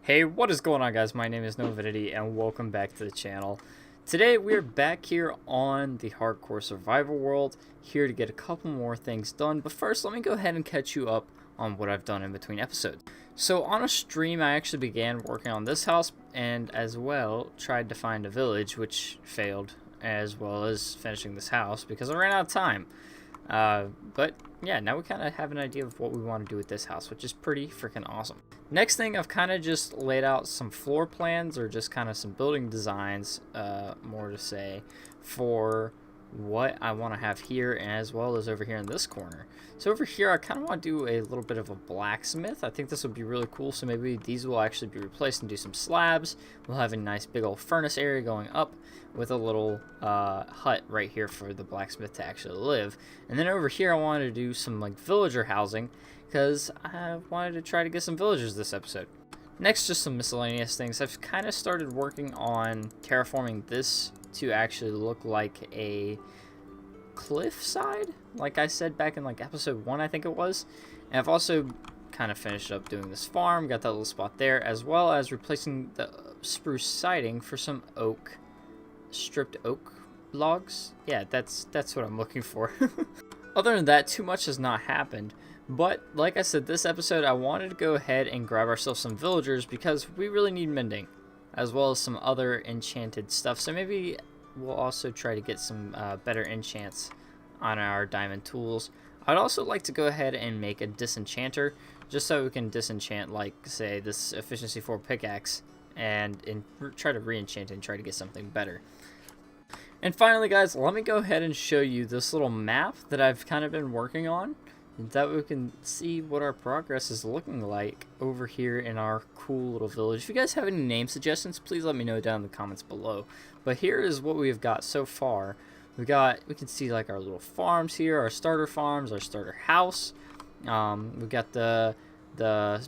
Hey, what is going on, guys? My name is Novenady and welcome back to the channel. Today we are back here on the hardcore survival world, here to get a couple more things done. But first, let me go ahead and catch you up on what I've done in between episodes. So on a stream, I actually began working on this house and as well tried to find a village, which failed, as well as finishing this house because I ran out of time. But yeah, now we kind of have an idea of what we want to do with this house, which is pretty freaking awesome. Next thing, I've kind of just laid out some floor plans or just kind of some building designs, more to say, for what I want to have here as well as over here in this corner. So over here, I kind of want to do a little bit of a blacksmith. I think this would be really cool. So maybe these will actually be replaced and do some slabs. We'll have a nice big old furnace area going up with a little hut right here for the blacksmith to actually live. And then over here, I wanted to do some like villager housing because I wanted to try to get some villagers this episode. Next, just some miscellaneous things. I've kind of started working on terraforming this to actually look like a cliffside, like I said back in like episode 1, I think it was. And I've also kind of finished up doing this farm, got that little spot there, as well as replacing the spruce siding for some oak, stripped oak logs. Yeah, that's what I'm looking for. Other than that, too much has not happened. But like I said, this episode I wanted to go ahead and grab ourselves some villagers because we really need mending, as well as some other enchanted stuff. So maybe we'll also try to get some better enchants on our diamond tools. I'd also like to go ahead and make a disenchanter, just so we can disenchant, like, say, this efficiency 4 pickaxe, and try to re-enchant it and try to get something better. And finally, guys, let me go ahead and show you this little map that I've kind of been working on, that we can see what our progress is looking like over here in our cool little village. If you guys have any name suggestions, please let me know down in the comments below. But here is what we've got so far. We can see like our little farms here, our starter farms, our starter house. We've got the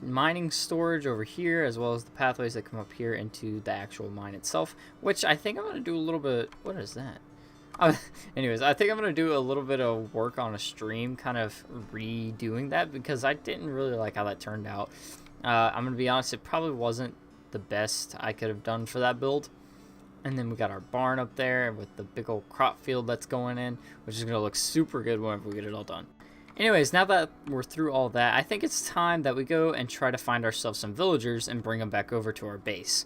mining storage over here, as well as the pathways that come up here into the actual mine itself, which I think I'm going to do a little bit. What is that? Anyways, I think I'm going to do a little bit of work on a stream, kind of redoing that, because I didn't really like how that turned out. I'm going to be honest, it probably wasn't the best I could have done for that build. And then we got our barn up there with the big old crop field that's going in, which is going to look super good whenever we get it all done. Anyways, now that we're through all that, I think it's time that we go and try to find ourselves some villagers and bring them back over to our base.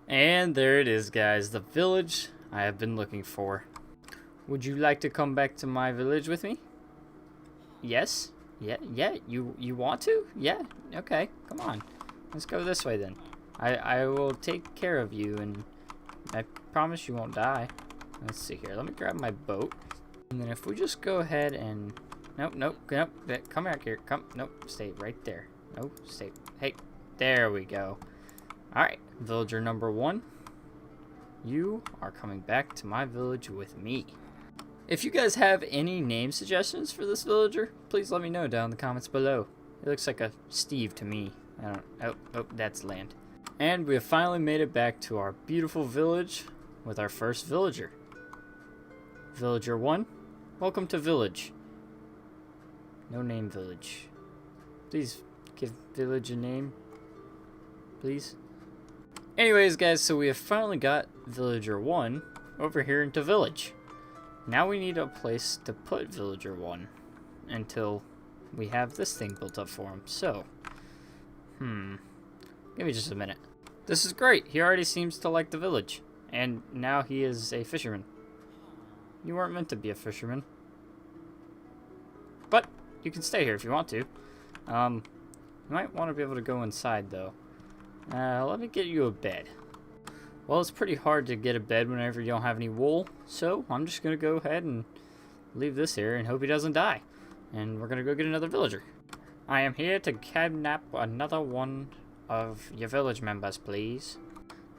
And there it is, guys, the village I have been looking for. Would you like to come back to my village with me? Yes? Yeah, you want to? Yeah, okay, come on. Let's go this way then. I will take care of you, and I promise you won't die. Let's see here, let me grab my boat. And then if we just go ahead and... Nope, come back here, nope, stay right there. Nope, stay, hey, there we go. Alright, villager number 1. You are coming back to my village with me. If you guys have any name suggestions for this villager, please let me know down in the comments below. It looks like a Steve to me. Oh, that's land. And we have finally made it back to our beautiful village with our first villager. Villager 1, welcome to village. No name village. Please give village a name, please. Anyways, guys, so we have finally got villager 1 over here into village. Now we need a place to put villager 1 until we have this thing built up for him. So, give me just a minute. This is great. He already seems to like the village. And now he is a fisherman. You weren't meant to be a fisherman. But you can stay here if you want to. You might want to be able to go inside, though. Let me get you a bed. Well, it's pretty hard to get a bed whenever you don't have any wool, so I'm just going to go ahead and leave this here and hope he doesn't die. And we're going to go get another villager. I am here to kidnap another one of your village members, please.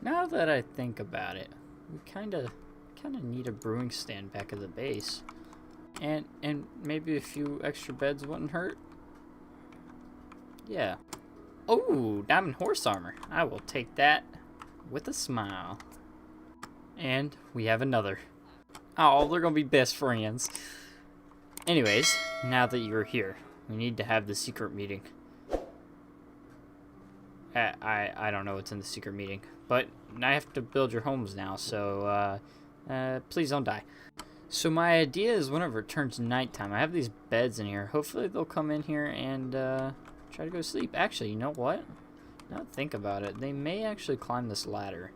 Now that I think about it, we kind of need a brewing stand back at the base. And maybe a few extra beds wouldn't hurt. Yeah. Oh, diamond horse armor. I will take that with a smile. And we have another. Oh, they're gonna be best friends. Anyways, now that you're here, we need to have the secret meeting. I don't know what's in the secret meeting, but I have to build your homes now, so please don't die. So my idea is whenever it turns nighttime, I have these beds in here. Hopefully they'll come in here and try to go to sleep. Actually, you know what? Now that I think about it, they may actually climb this ladder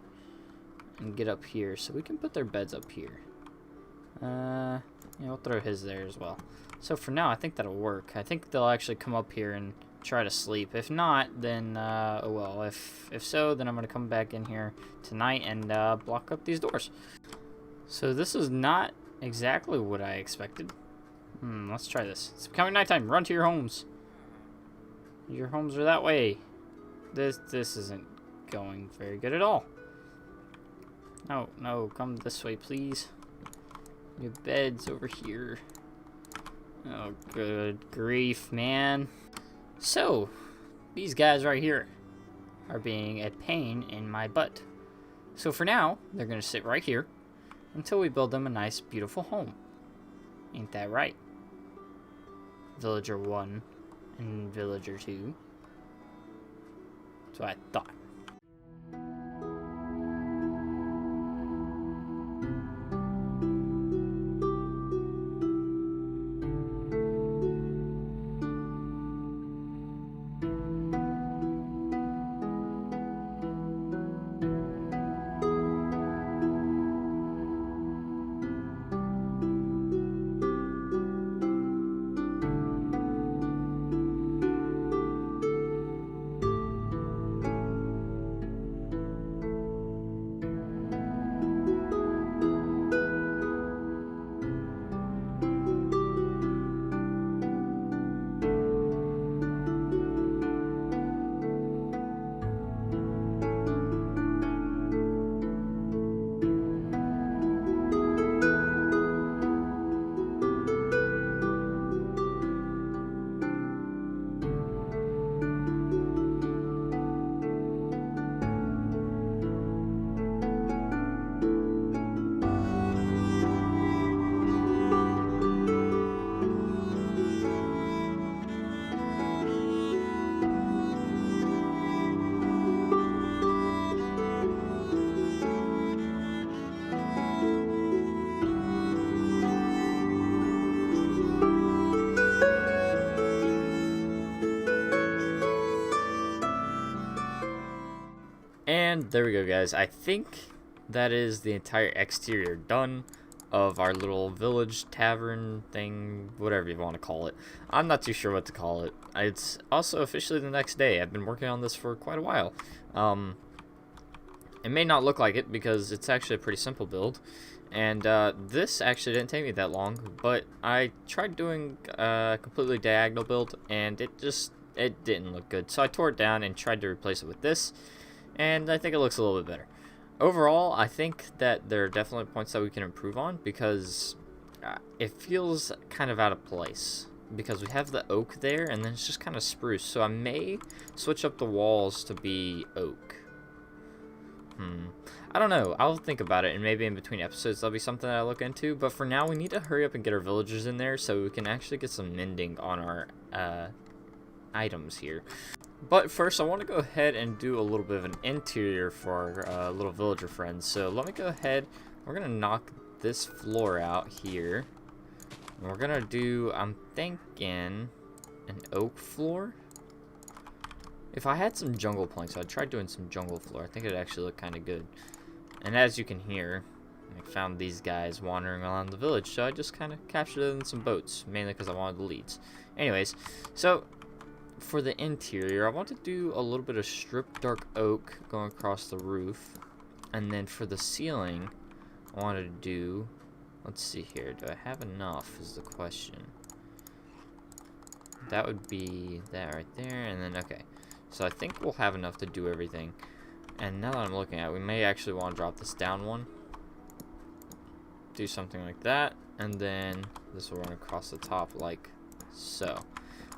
and get up here, so we can put their beds up here. Yeah, we'll throw his there as well. So for now, I think that'll work. I think they'll actually come up here and try to sleep. If not, then oh well. If so, then I'm gonna come back in here tonight and block up these doors. So this is not exactly what I expected. Let's try this. It's becoming nighttime. Run to your homes. Your homes are that way. This isn't going very good at all. No, come this way, please. Your bed's over here. Oh, good grief, man. So, these guys right here are being a pain in my butt. So for now, they're gonna sit right here until we build them a nice, beautiful home. Ain't that right? Villager 1 and Villager 2. That's what I thought. And there we go, guys. I think that is the entire exterior done of our little village tavern thing, whatever you want to call it. I'm not too sure what to call it. It's also officially the next day. I've been working on this for quite a while. It may not look like it because it's actually a pretty simple build. And this actually didn't take me that long, but I tried doing a completely diagonal build, and it didn't look good. So I tore it down and tried to replace it with this, and I think it looks a little bit better. Overall, I think that there are definitely points that we can improve on, because it feels kind of out of place. Because we have the oak there, and then it's just kind of spruce. So I may switch up the walls to be oak. I don't know. I'll think about it, and maybe in between episodes that'll be something that I look into. But for now, we need to hurry up and get our villagers in there so we can actually get some mending on our items here. But first, I want to go ahead and do a little bit of an interior for our little villager friends. So let me go ahead. We're going to knock this floor out here. And we're going to do, I'm thinking, an oak floor. If I had some jungle planks, I'd try doing some jungle floor. I think it'd actually look kind of good. And as you can hear, I found these guys wandering around the village. So I just kind of captured them in some boats, mainly because I wanted the leads. Anyways, so for the interior, I want to do a little bit of stripped dark oak going across the roof. And then for the ceiling, I wanted to do, let's see here, do I have enough is the question. That would be that right there, and then, okay. So I think we'll have enough to do everything. And now that I'm looking at it, we may actually want to drop this down one. Do something like that, and then this will run across the top like so.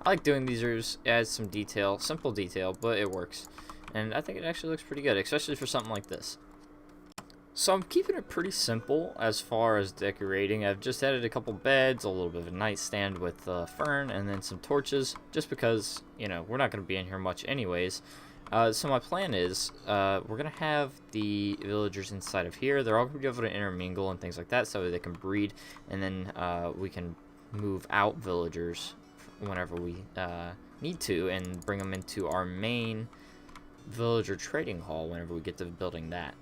I like doing these roofs. It adds some detail, simple detail, but it works. And I think it actually looks pretty good, especially for something like this. So I'm keeping it pretty simple as far as decorating. I've just added a couple beds, a little bit of a nightstand with fern, and then some torches, just because, you know, we're not going to be in here much anyways. So my plan is, we're going to have the villagers inside of here. They're all going to be able to intermingle and things like that so they can breed. And then we can move out villagers whenever we need to and bring them into our main villager trading hall whenever we get to building that.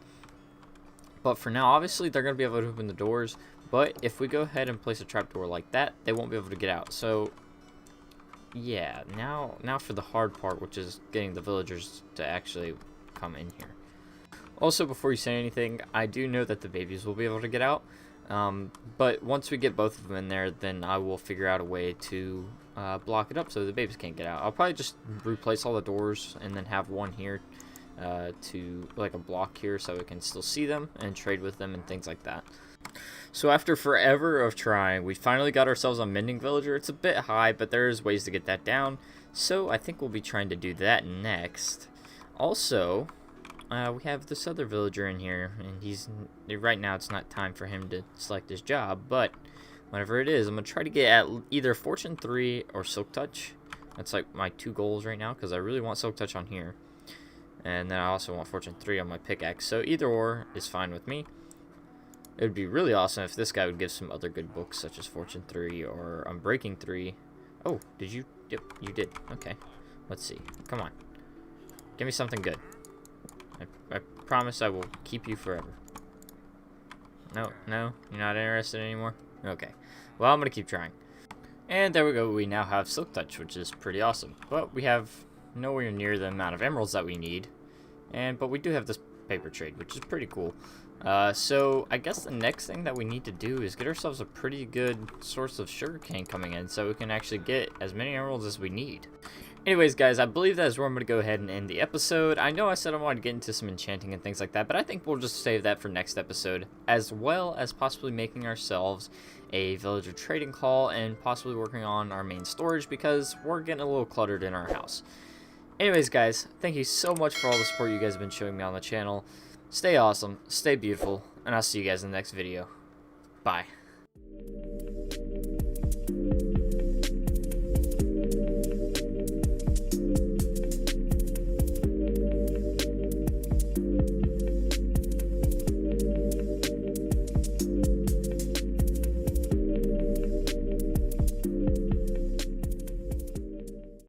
But for now, obviously, they're going to be able to open the doors. But if we go ahead and place a trapdoor like that, they won't be able to get out. So yeah, now for the hard part, which is getting the villagers to actually come in here. Also, before you say anything, I do know that the babies will be able to get out. But once we get both of them in there, then I will figure out a way to block it up so the babies can't get out. I'll probably just replace all the doors and then have one here to like a block here so we can still see them and trade with them and things like that. So after forever of trying, we finally got ourselves a mending villager. It's a bit high, but there's ways to get that down. So I think we'll be trying to do that next. Also, we have this other villager in here, and right now it's not time for him to select his job, but whenever it is, I'm going to try to get at either Fortune 3 or Silk Touch. That's like my two goals right now, because I really want Silk Touch on here. And then I also want Fortune 3 on my pickaxe, so either or is fine with me. It would be really awesome if this guy would give some other good books, such as Fortune 3 or Unbreaking 3. Oh, did you? Yep, you did. Okay. Let's see. Come on. Give me something good. I promise I will keep you forever. No, you're not interested anymore? Okay. Well, I'm going to keep trying. And there we go. We now have Silk Touch, which is pretty awesome. But we have nowhere near the amount of emeralds that we need. But we do have this paper trade, which is pretty cool. So I guess the next thing that we need to do is get ourselves a pretty good source of sugarcane coming in so we can actually get as many emeralds as we need. Anyways, guys, I believe that is where I'm going to go ahead and end the episode. I know I said I wanted to get into some enchanting and things like that, but I think we'll just save that for next episode, as well as possibly making ourselves a villager trading hall and possibly working on our main storage because we're getting a little cluttered in our house. Anyways, guys, thank you so much for all the support you guys have been showing me on the channel. Stay awesome, stay beautiful, and I'll see you guys in the next video. Bye.